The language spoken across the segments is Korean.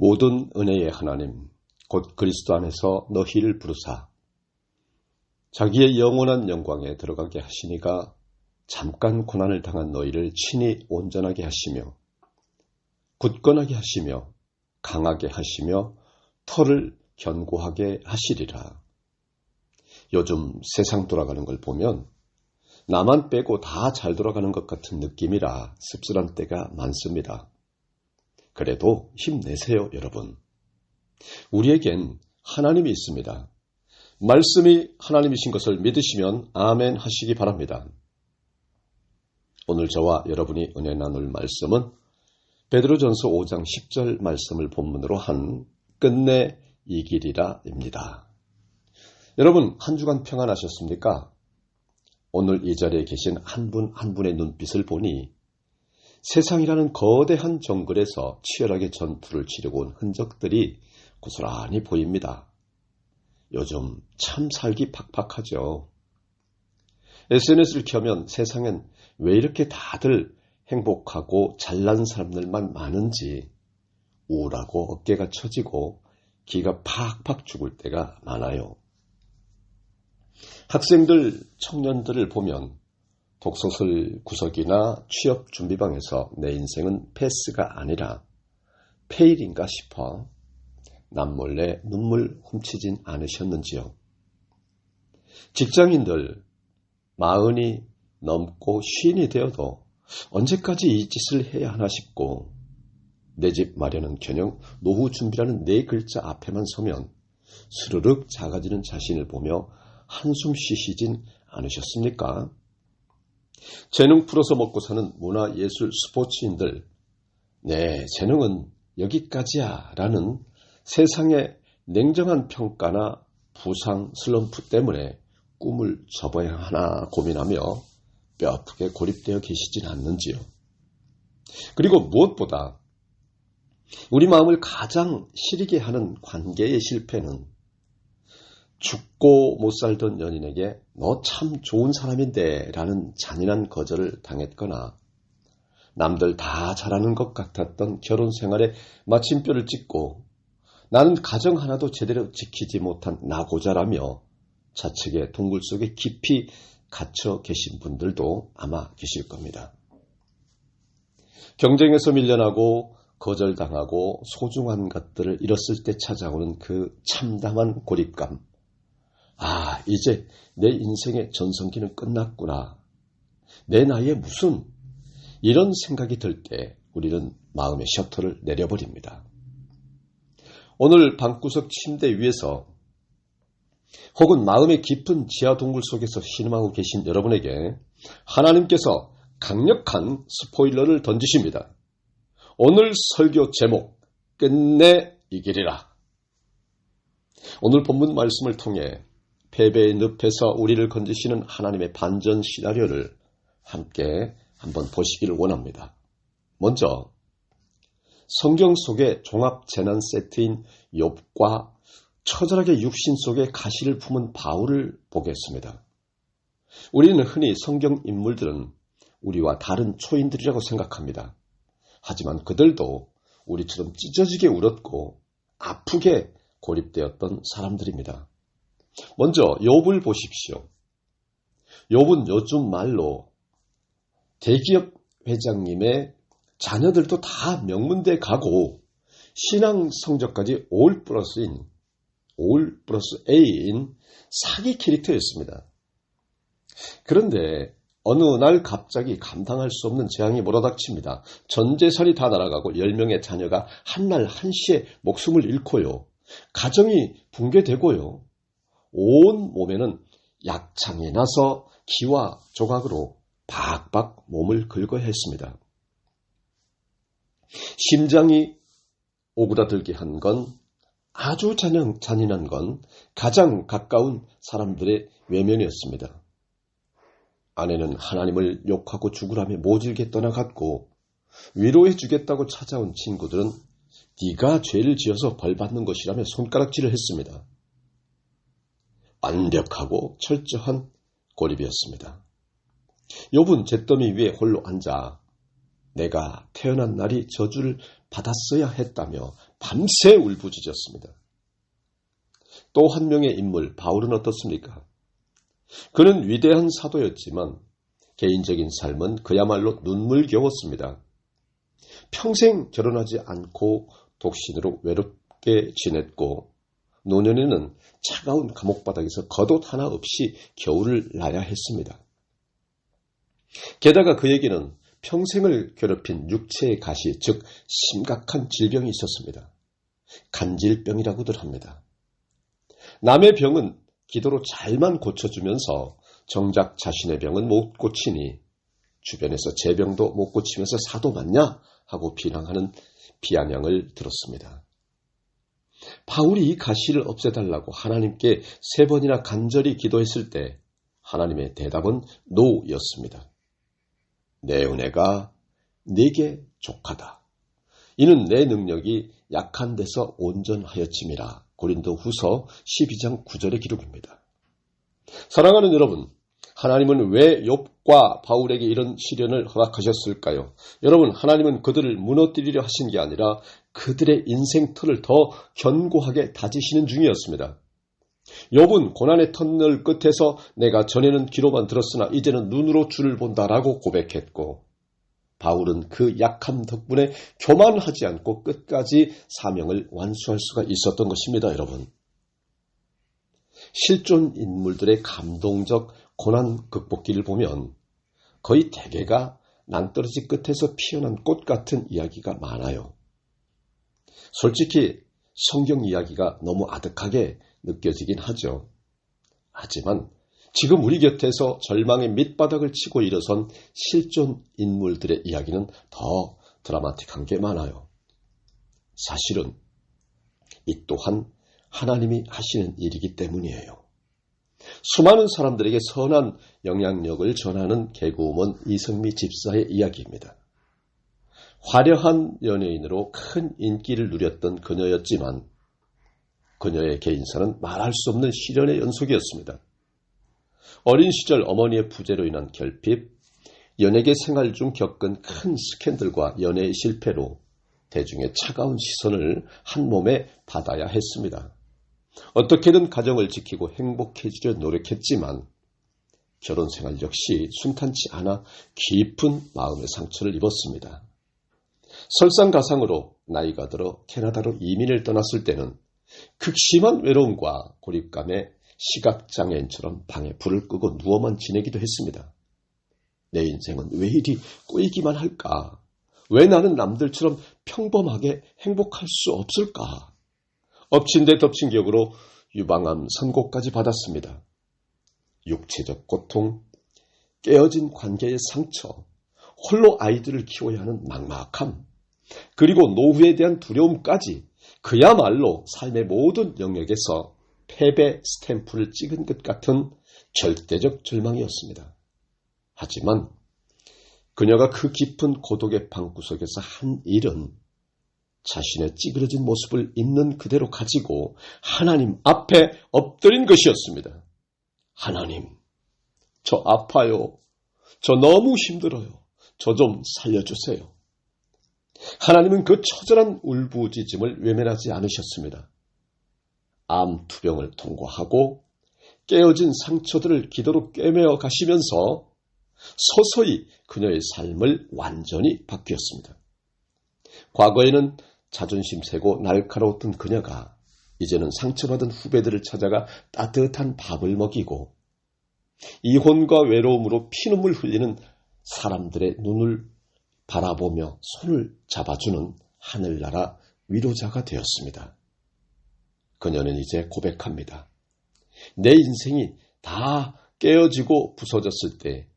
모든 은혜의 하나님 곧 그리스도 안에서 너희를 부르사 자기의 영원한 영광에 들어가게 하시니가 잠깐 고난을 당한 너희를 친히 온전하게 하시며 굳건하게 하시며 강하게 하시며 터를 견고하게 하시리라. 요즘 세상 돌아가는 걸 보면 나만 빼고 다 잘 돌아가는 것 같은 느낌이라 씁쓸한 때가 많습니다. 그래도 힘내세요, 여러분. 우리에겐 하나님이 있습니다. 말씀이 하나님이신 것을 믿으시면 아멘 하시기 바랍니다. 오늘 저와 여러분이 은혜 나눌 말씀은 베드로전서 5장 10절 말씀을 본문으로 한 끝내 이기리라입니다. 여러분, 한 주간 평안하셨습니까? 오늘 이 자리에 계신 한 분 한 분의 눈빛을 보니 세상이라는 거대한 정글에서 치열하게 전투를 치르고 온 흔적들이 고스란히 보입니다. 요즘 참 살기 팍팍하죠. SNS를 켜면 세상엔 왜 이렇게 다들 행복하고 잘난 사람들만 많은지 우울하고 어깨가 처지고 기가 팍팍 죽을 때가 많아요. 학생들, 청년들을 보면 독서실 구석이나 취업 준비방에서 내 인생은 패스가 아니라 페일인가 싶어 남몰래 눈물 훔치진 않으셨는지요. 직장인들 40이 넘고 50이 되어도 언제까지 이 짓을 해야 하나 싶고 내 집 마련은커녕 노후 준비라는 4글자 앞에만 서면 스르륵 작아지는 자신을 보며 한숨 쉬시진 않으셨습니까? 재능 풀어서 먹고 사는 문화예술 스포츠인들 내 재능은 여기까지야 라는 세상의 냉정한 평가나 부상 슬럼프 때문에 꿈을 접어야 하나 고민하며 뼈아프게 고립되어 계시진 않는지요. 그리고 무엇보다 우리 마음을 가장 시리게 하는 관계의 실패는 죽고 못 살던 연인에게 너 참 좋은 사람인데 라는 잔인한 거절을 당했거나 남들 다 잘하는 것 같았던 결혼 생활에 마침표를 찍고 나는 가정 하나도 제대로 지키지 못한 나고자라며 자책의 동굴 속에 깊이 갇혀 계신 분들도 아마 계실 겁니다. 경쟁에서 밀려나고 거절당하고 소중한 것들을 잃었을 때 찾아오는 그 참담한 고립감. 아, 이제 내 인생의 전성기는 끝났구나. 내 나이에 무슨 이런 생각이 들 때 우리는 마음의 셔터를 내려버립니다. 오늘 방구석 침대 위에서 혹은 마음의 깊은 지하 동굴 속에서 신음하고 계신 여러분에게 하나님께서 강력한 스포일러를 던지십니다. 오늘 설교 제목 끝내 이기리라. 오늘 본문 말씀을 통해 패배의 늪에서 우리를 건지시는 하나님의 반전 시나리오를 함께 한번 보시기를 원합니다. 먼저 성경 속의 종합 재난 세트인 욥과 처절하게 육신 속에 가시를 품은 바울을 보겠습니다. 우리는 흔히 성경 인물들은 우리와 다른 초인들이라고 생각합니다. 하지만 그들도 우리처럼 찢어지게 울었고 아프게 고립되었던 사람들입니다. 먼저 욥을 보십시오. 욥은 요즘 말로 대기업 회장님의 자녀들도 다 명문대 가고 신앙 성적까지 올 플러스 A인 사기 캐릭터였습니다. 그런데 어느 날 갑자기 감당할 수 없는 재앙이 몰아닥칩니다. 전 재산이 다 날아가고 10명의 자녀가 한날 한시에 목숨을 잃고요. 가정이 붕괴되고요. 온 몸에는 약창이 나서 기와 조각으로 박박 몸을 긁어야 했습니다. 심장이 오그라들게 한 건 아주 잔인한 건 가장 가까운 사람들의 외면이었습니다. 아내는 하나님을 욕하고 죽으라며 모질게 떠나갔고 위로해 주겠다고 찾아온 친구들은 네가 죄를 지어서 벌받는 것이라며 손가락질을 했습니다. 완벽하고 철저한 고립이었습니다. 욥은 잿더미 위에 홀로 앉아 내가 태어난 날이 저주를 받았어야 했다며 밤새 울부짖었습니다. 또 한 명의 인물 바울은 어떻습니까? 그는 위대한 사도였지만 개인적인 삶은 그야말로 눈물겨웠습니다. 평생 결혼하지 않고 독신으로 외롭게 지냈고 노년에는 차가운 감옥바닥에서 겉옷 하나 없이 겨울을 나야 했습니다. 게다가 그에게는 평생을 괴롭힌 육체의 가시, 즉 심각한 질병이 있었습니다. 간질병이라고들 합니다. 남의 병은 기도로 잘만 고쳐주면서 정작 자신의 병은 못 고치니 주변에서 제 병도 못 고치면서 사도 맞냐 하고 비난하는 비아냥을 들었습니다. 바울이 이 가시를 없애달라고 하나님께 3번이나 간절히 기도했을 때 하나님의 대답은 노였습니다. 내 은혜가 네게 족하다. 이는 내 능력이 약한 데서 온전하였음이라. 고린도후서 12장 9절의 기록입니다. 사랑하는 여러분, 하나님은 왜 욥과 바울에게 이런 시련을 허락하셨을까요? 여러분, 하나님은 그들을 무너뜨리려 하신 게 아니라 그들의 인생틀을 더 견고하게 다지시는 중이었습니다. 욥은 고난의 터널 끝에서 내가 전에는 귀로만 들었으나 이제는 눈으로 주를 본다라고 고백했고, 바울은 그 약함 덕분에 교만하지 않고 끝까지 사명을 완수할 수가 있었던 것입니다, 여러분. 실존 인물들의 감동적 고난 극복기를 보면 거의 대개가 낭떠러지 끝에서 피어난 꽃 같은 이야기가 많아요. 솔직히 성경 이야기가 너무 아득하게 느껴지긴 하죠. 하지만 지금 우리 곁에서 절망의 밑바닥을 치고 일어선 실존 인물들의 이야기는 더 드라마틱한 게 많아요. 사실은 이 또한 하나님이 하시는 일이기 때문이에요. 수많은 사람들에게 선한 영향력을 전하는 개그우먼 이성미 집사의 이야기입니다. 화려한 연예인으로 큰 인기를 누렸던 그녀였지만 그녀의 개인사는 말할 수 없는 시련의 연속이었습니다. 어린 시절 어머니의 부재로 인한 결핍, 연예계 생활 중 겪은 큰 스캔들과 연애의 실패로 대중의 차가운 시선을 한 몸에 받아야 했습니다. 어떻게든 가정을 지키고 행복해지려 노력했지만 결혼 생활 역시 순탄치 않아 깊은 마음의 상처를 입었습니다. 설상가상으로 나이가 들어 캐나다로 이민을 떠났을 때는 극심한 외로움과 고립감에 시각장애인처럼 방에 불을 끄고 누워만 지내기도 했습니다. 내 인생은 왜 이리 꼬이기만 할까? 왜 나는 남들처럼 평범하게 행복할 수 없을까? 엎친 데 덮친 격으로 유방암 선고까지 받았습니다. 육체적 고통, 깨어진 관계의 상처, 홀로 아이들을 키워야 하는 막막함, 그리고 노후에 대한 두려움까지 그야말로 삶의 모든 영역에서 패배 스탬프를 찍은 것 같은 절대적 절망이었습니다. 하지만 그녀가 그 깊은 고독의 방구석에서 한 일은 자신의 찌그러진 모습을 있는 그대로 가지고 하나님 앞에 엎드린 것이었습니다. 하나님, 저 아파요. 저 너무 힘들어요. 저 좀 살려주세요. 하나님은 그 처절한 울부짖음을 외면하지 않으셨습니다. 암 투병을 통과하고 깨어진 상처들을 기도로 꿰매어 가시면서 서서히 그녀의 삶을 완전히 바뀌었습니다. 과거에는 자존심 세고 날카로웠던 그녀가 이제는 상처받은 후배들을 찾아가 따뜻한 밥을 먹이고 이혼과 외로움으로 피눈물 흘리는 사람들의 눈을 바라보며 손을 잡아주는 하늘나라 위로자가 되었습니다. 그녀는 이제 고백합니다. 내 인생이 다 깨어지고 부서졌을 때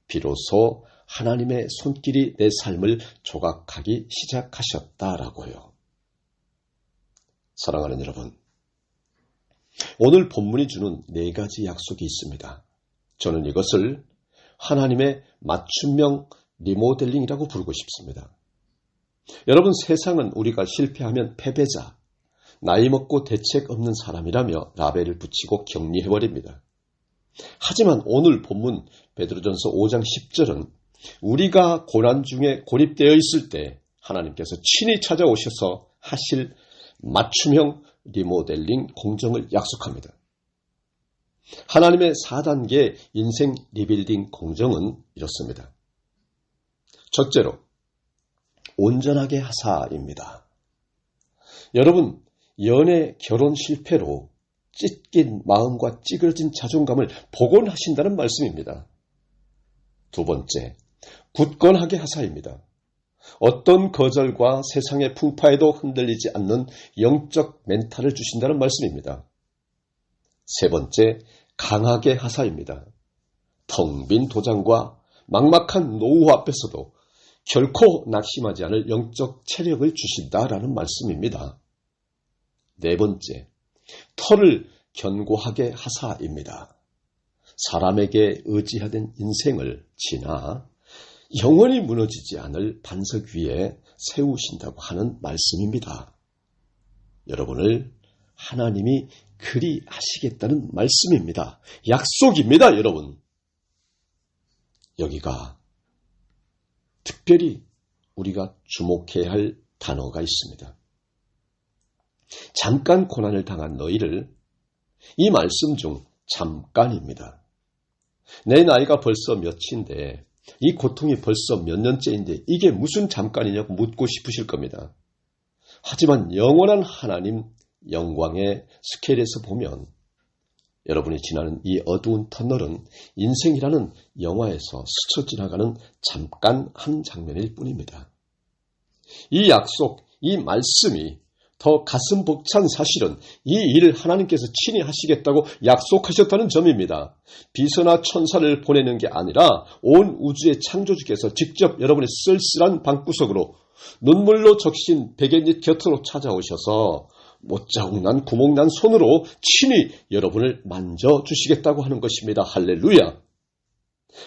비로소 하나님의 손길이 내 삶을 조각하기 시작하셨다라고요. 사랑하는 여러분, 오늘 본문이 주는 4가지 약속이 있습니다. 저는 이것을 하나님의 맞춤형 리모델링이라고 부르고 싶습니다. 여러분, 세상은 우리가 실패하면 패배자, 나이 먹고 대책 없는 사람이라며 라벨을 붙이고 격리해버립니다. 하지만 오늘 본문 베드로전서 5장 10절은 우리가 고난 중에 고립되어 있을 때 하나님께서 친히 찾아오셔서 하실 맞춤형 리모델링 공정을 약속합니다. 하나님의 4단계 인생 리빌딩 공정은 이렇습니다. 첫째로 온전하게 하사입니다. 여러분, 연애 결혼 실패로 찢긴 마음과 찌그러진 자존감을 복원하신다는 말씀입니다. 두 번째, 굳건하게 하사입니다. 어떤 거절과 세상의 풍파에도 흔들리지 않는 영적 멘탈을 주신다는 말씀입니다. 세 번째, 강하게 하사입니다. 텅 빈 도장과 막막한 노후 앞에서도 결코 낙심하지 않을 영적 체력을 주신다라는 말씀입니다. 네 번째, 터를 견고하게 하사입니다. 사람에게 의지하던 인생을 지나 영원히 무너지지 않을 반석 위에 세우신다고 하는 말씀입니다. 여러분을 하나님이 그리 하시겠다는 말씀입니다. 약속입니다, 여러분. 여기가 특별히 우리가 주목해야 할 단어가 있습니다. 잠깐 고난을 당한 너희를, 이 말씀 중 잠깐입니다. 내 나이가 벌써 몇인데 이 고통이 벌써 몇 년째인데 이게 무슨 잠깐이냐고 묻고 싶으실 겁니다. 하지만 영원한 하나님 영광의 스케일에서 보면 여러분이 지나는 이 어두운 터널은 인생이라는 영화에서 스쳐 지나가는 잠깐 한 장면일 뿐입니다. 이 약속, 이 말씀이 더 가슴 벅찬 사실은 이 일을 하나님께서 친히 하시겠다고 약속하셨다는 점입니다. 비서나 천사를 보내는 게 아니라 온 우주의 창조주께서 직접 여러분의 쓸쓸한 방구석으로 눈물로 적신 베갯잎 곁으로 찾아오셔서 못자국난 구멍난 손으로 친히 여러분을 만져주시겠다고 하는 것입니다. 할렐루야!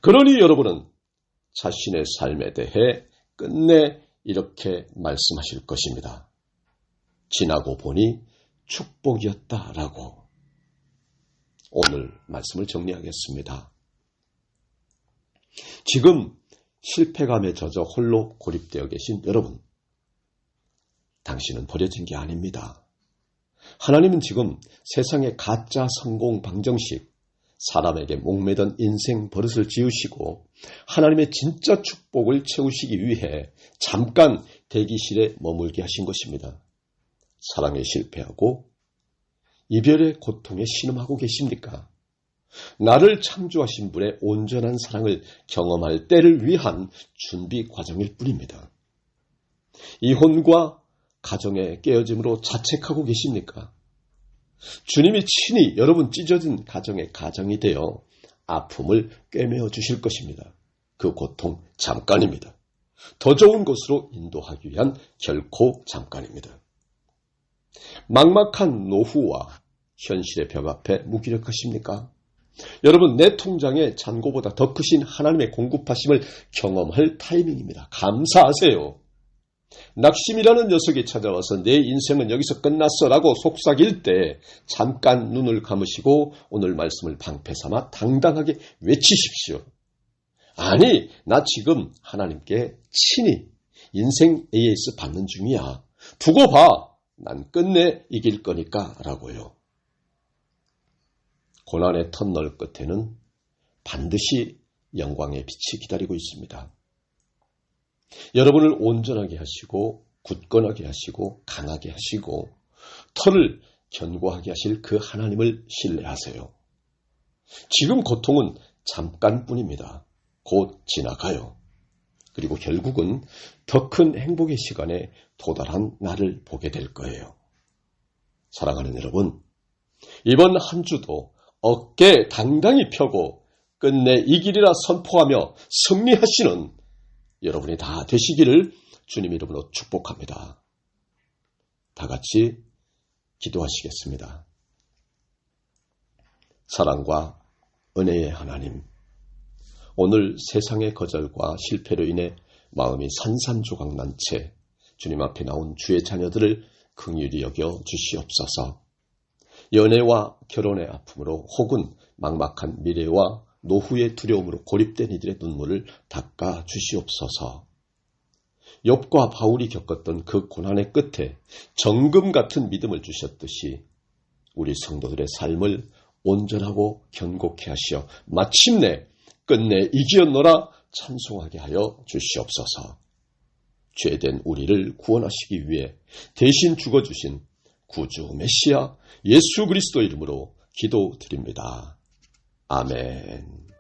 그러니 여러분은 자신의 삶에 대해 끝내 이렇게 말씀하실 것입니다. 지나고 보니 축복이었다라고. 오늘 말씀을 정리하겠습니다. 지금 실패감에 젖어 홀로 고립되어 계신 여러분, 당신은 버려진 게 아닙니다. 하나님은 지금 세상의 가짜 성공 방정식, 사람에게 목매던 인생 버릇을 지우시고 하나님의 진짜 축복을 채우시기 위해 잠깐 대기실에 머물게 하신 것입니다. 사랑에 실패하고 이별의 고통에 신음하고 계십니까? 나를 창조하신 분의 온전한 사랑을 경험할 때를 위한 준비 과정일 뿐입니다. 이혼과 가정의 깨어짐으로 자책하고 계십니까? 주님이 친히 여러분 찢어진 가정의 가정이 되어 아픔을 꿰매어 주실 것입니다. 그 고통 잠깐입니다. 더 좋은 곳으로 인도하기 위한 결코 잠깐입니다. 막막한 노후와 현실의 벽 앞에 무기력하십니까? 여러분, 내 통장의 잔고보다 더 크신 하나님의 공급하심을 경험할 타이밍입니다. 감사하세요. 낙심이라는 녀석이 찾아와서 내 인생은 여기서 끝났어 라고 속삭일 때 잠깐 눈을 감으시고 오늘 말씀을 방패 삼아 당당하게 외치십시오. 아니, 나 지금 하나님께 친히 인생 AS 받는 중이야. 두고 봐. 난 끝내 이길 거니까 라고요. 고난의 터널 끝에는 반드시 영광의 빛이 기다리고 있습니다. 여러분을 온전하게 하시고 굳건하게 하시고 강하게 하시고 털을 견고하게 하실 그 하나님을 신뢰하세요. 지금 고통은 잠깐뿐입니다. 곧 지나가요. 그리고 결국은 더 큰 행복의 시간에 도달한 나를 보게 될 거예요. 사랑하는 여러분, 이번 한 주도 어깨 당당히 펴고 끝내 이 길이라 선포하며 승리하시는 여러분이 다 되시기를 주님 이름으로 축복합니다. 다 같이 기도하시겠습니다. 사랑과 은혜의 하나님, 오늘 세상의 거절과 실패로 인해 마음이 산산조각 난 채 주님 앞에 나온 주의 자녀들을 긍휼히 여겨 주시옵소서. 연애와 결혼의 아픔으로 혹은 막막한 미래와 노후의 두려움으로 고립된 이들의 눈물을 닦아 주시옵소서. 욥과 바울이 겪었던 그 고난의 끝에 정금 같은 믿음을 주셨듯이 우리 성도들의 삶을 온전하고 견고케 하시어 마침내 끝내 이기었노라 찬송하게 하여 주시옵소서. 죄된 우리를 구원하시기 위해 대신 죽어주신 구주 메시아 예수 그리스도 이름으로 기도드립니다. 아멘.